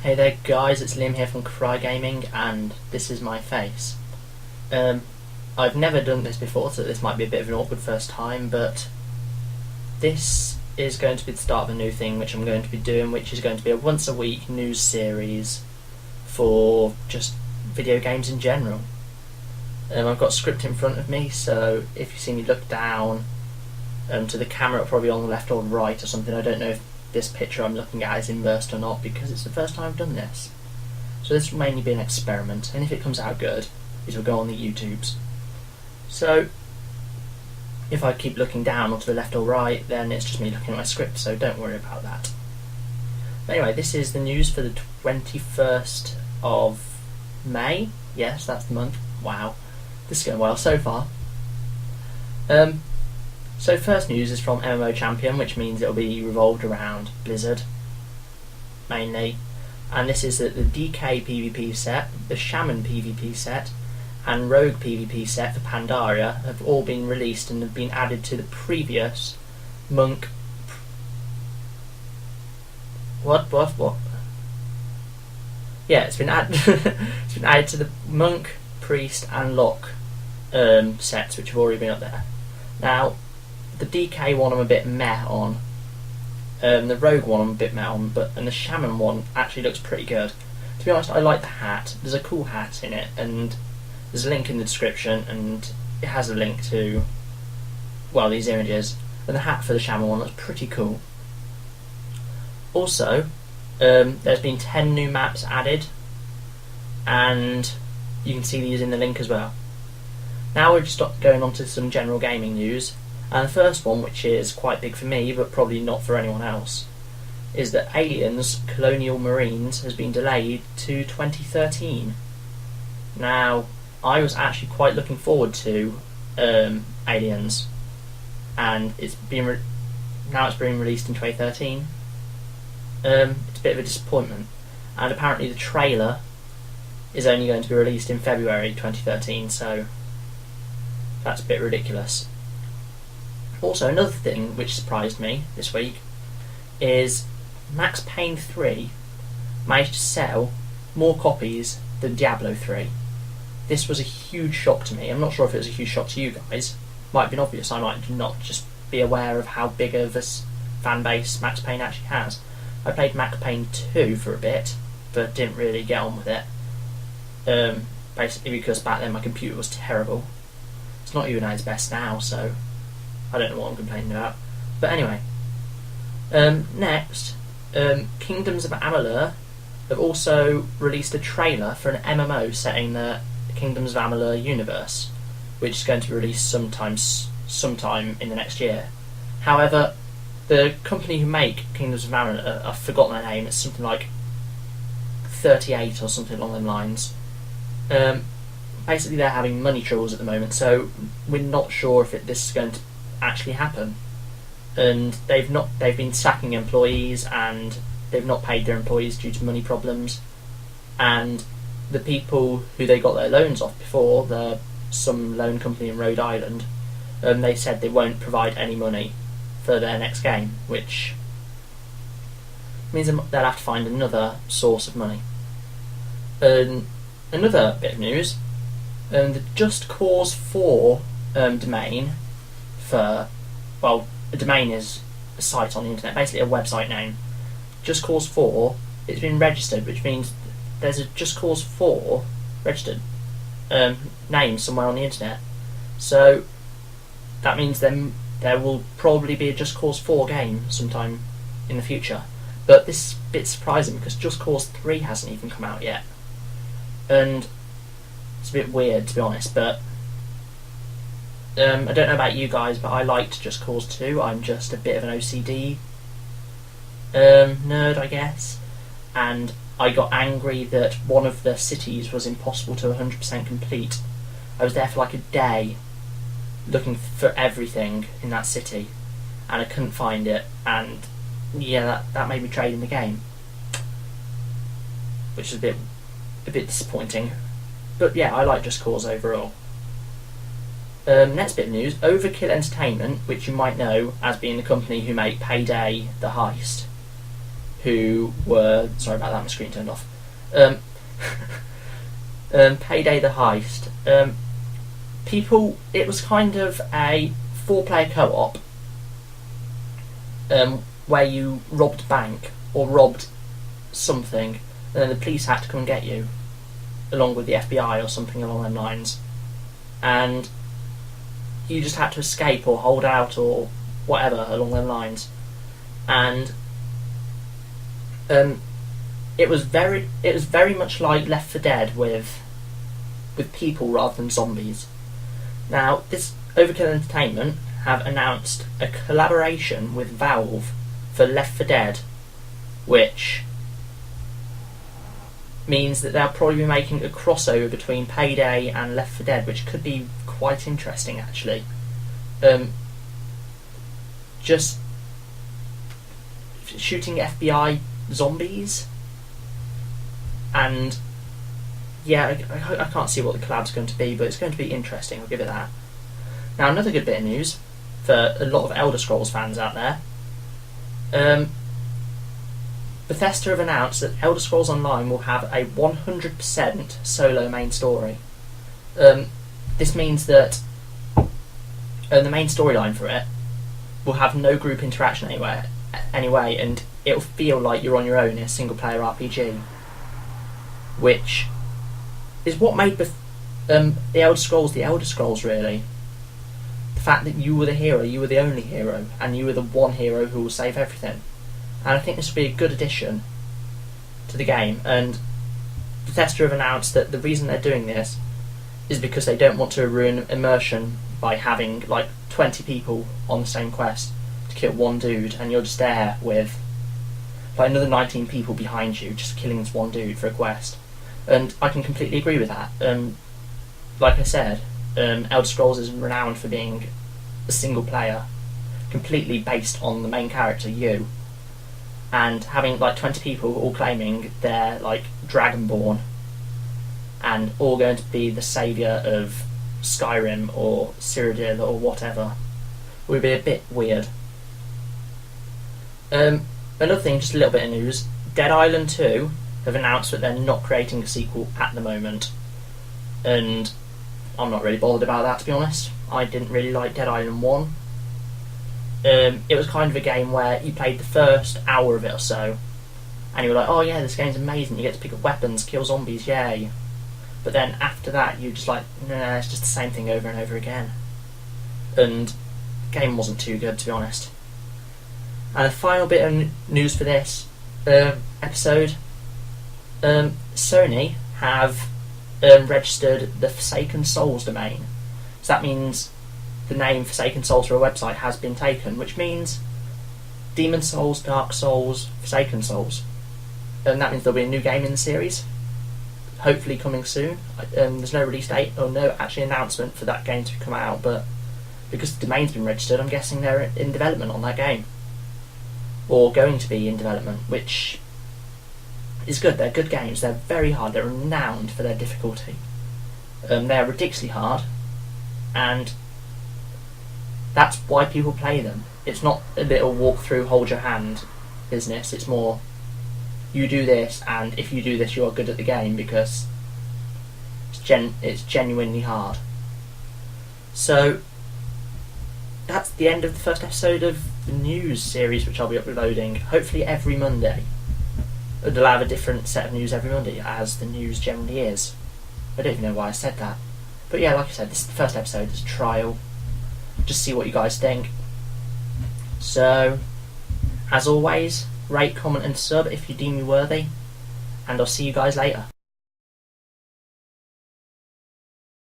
Hey there guys, it's Liam here from KraieGaming and this is my face. I've never done this before, so this might be a bit of an awkward first time, but this is going to be the start of a new thing which I'm going to be doing, which is going to be a once a week news series for just video games in general. I've got a script in front of me, so if you see me look down to the camera, probably on the left or right or something. I don't know if this picture I'm looking at is inversed or not, because it's the first time I've done this. So this will mainly be an experiment, and if it comes out good, it will go on the YouTubes. So if I keep looking down or to the left or right, then it's just me looking at my script, so don't worry about that. But anyway, this is the news for the 21st of May. Yes, that's the month. Wow, this is going well so far. So first news is from MMO Champion, which means it'll be revolved around Blizzard, mainly. And this is that the DK PvP set, the Shaman PvP set, and Rogue PvP set for Pandaria have all been released and have been added to the previous Monk... What? Yeah, it's been added it's been added to the Monk, Priest and Lock sets, which have already been up there. Now, the DK one I'm a bit meh on, the Rogue one I'm a bit meh on, and the Shaman one actually looks pretty good. To be honest, I like the hat. There's a cool hat in it, and there's a link in the description, and it has a link to, well, these images, and the hat for the Shaman one looks pretty cool. Also, there's been 10 new maps added, and you can see these in the link as well. Now we're just going on to some general gaming news. And the first one, which is quite big for me, but probably not for anyone else, is that Aliens Colonial Marines has been delayed to 2013. Now, I was actually quite looking forward to Aliens, and now it's being released in 2013. It's a bit of a disappointment, and apparently the trailer is only going to be released in February 2013, so that's a bit ridiculous. Also, another thing which surprised me this week is Max Payne 3 managed to sell more copies than Diablo 3. This was a huge shock to me. I'm not sure if it was a huge shock to you guys. Might have been obvious. I might not just be aware of how big of a fan base Max Payne actually has. I played Max Payne 2 for a bit, but didn't really get on with it. Basically because back then my computer was terrible. It's not even at its best now, so I don't know what I'm complaining about. But anyway, next, Kingdoms of Amalur have also released a trailer for an MMO set in the Kingdoms of Amalur universe, which is going to be released sometime in the next year. However, the company who make Kingdoms of Amalur, I've forgotten their name, it's something like 38 or something along them lines. Basically they're having money troubles at the moment, so we're not sure if this is going to actually happen. And they've been sacking employees, and they've not paid their employees due to money problems, and the people who they got their loans off before, some loan company in Rhode Island, they said they won't provide any money for their next game, which means they'll have to find another source of money. Another bit of news, the Just Cause 4 domain for, well, a domain is a site on the internet, basically a website name. Just Cause 4, it's been registered, which means there's a Just Cause 4 registered name somewhere on the internet. So that means there will probably be a Just Cause 4 game sometime in the future. But this is a bit surprising because Just Cause 3 hasn't even come out yet. And it's a bit weird, to be honest, but I don't know about you guys, but I liked Just Cause 2. I'm just a bit of an OCD nerd, I guess, and I got angry that one of the cities was impossible to 100% complete. I was there for like a day looking for everything in that city, and I couldn't find it, and yeah, that made me trade in the game, which is a bit disappointing. But yeah, I like Just Cause overall. Next bit of news, Overkill Entertainment, which you might know as being the company who make Payday the Heist, who were, sorry about that, my screen turned off. Payday the Heist. It was kind of a 4-player co-op where you robbed a bank or robbed something, and then the police had to come and get you, along with the FBI or something along those lines, and you just had to escape or hold out or whatever along those lines. And it was very much like Left 4 Dead with people rather than zombies. Now, this Overkill Entertainment have announced a collaboration with Valve for Left 4 Dead, which means that they'll probably be making a crossover between Payday and Left 4 Dead, which could be quite interesting, actually. Just shooting FBI zombies, and yeah, I can't see what the collab's going to be, but it's going to be interesting, I'll give it that. Now, another good bit of news for a lot of Elder Scrolls fans out there. Bethesda have announced that Elder Scrolls Online will have a 100% solo main story. This means that the main storyline for it will have no group interaction anyway, and it'll feel like you're on your own in a single-player RPG, which is what made the Elder Scrolls, really. The fact that you were the hero, you were the only hero, and you were the one hero who will save everything. And I think this will be a good addition to the game, and Bethesda have announced that the reason they're doing this is because they don't want to ruin immersion by having like 20 people on the same quest to kill one dude, and you're just there with like another 19 people behind you just killing this one dude for a quest. And I can completely agree with that. Like I said, Elder Scrolls is renowned for being a single player, completely based on the main character, you, and having like 20 people all claiming they're like Dragonborn and all going to be the saviour of Skyrim or Cyrodiil or whatever would be a bit weird. Another thing, just a little bit of news, Dead Island 2 have announced that they're not creating a sequel at the moment, and I'm not really bothered about that, to be honest. I didn't really like Dead Island 1. It was kind of a game where you played the first hour of it or so, and you were like, oh yeah, this game's amazing, you get to pick up weapons, kill zombies, yay. But then after that, you're just like, nah, it's just the same thing over and over again. And the game wasn't too good, to be honest. And the final bit of news for this episode, Sony have registered the Forsaken Souls domain. So that means the name Forsaken Souls for a website has been taken, which means Demon Souls, Dark Souls, Forsaken Souls. And that means there'll be a new game in the series, hopefully coming soon. There's no release date or no actually announcement for that game to come out, but because the domain's been registered, I'm guessing they're in development on that game, or going to be in development, which is good. They're good games. They're very hard. They're renowned for their difficulty. They're ridiculously hard, and that's why people play them. It's not a little walk through, hold your hand business. It's more, you do this, and if you do this, you are good at the game, because it's genuinely hard. So that's the end of the first episode of the news series, which I'll be uploading hopefully every Monday. I'll have a different set of news every Monday, as the news generally is. I don't even know why I said that. But yeah, like I said, this is the first episode, it's a trial. Just see what you guys think. So, as always, rate, comment and sub if you deem me worthy. And I'll see you guys later.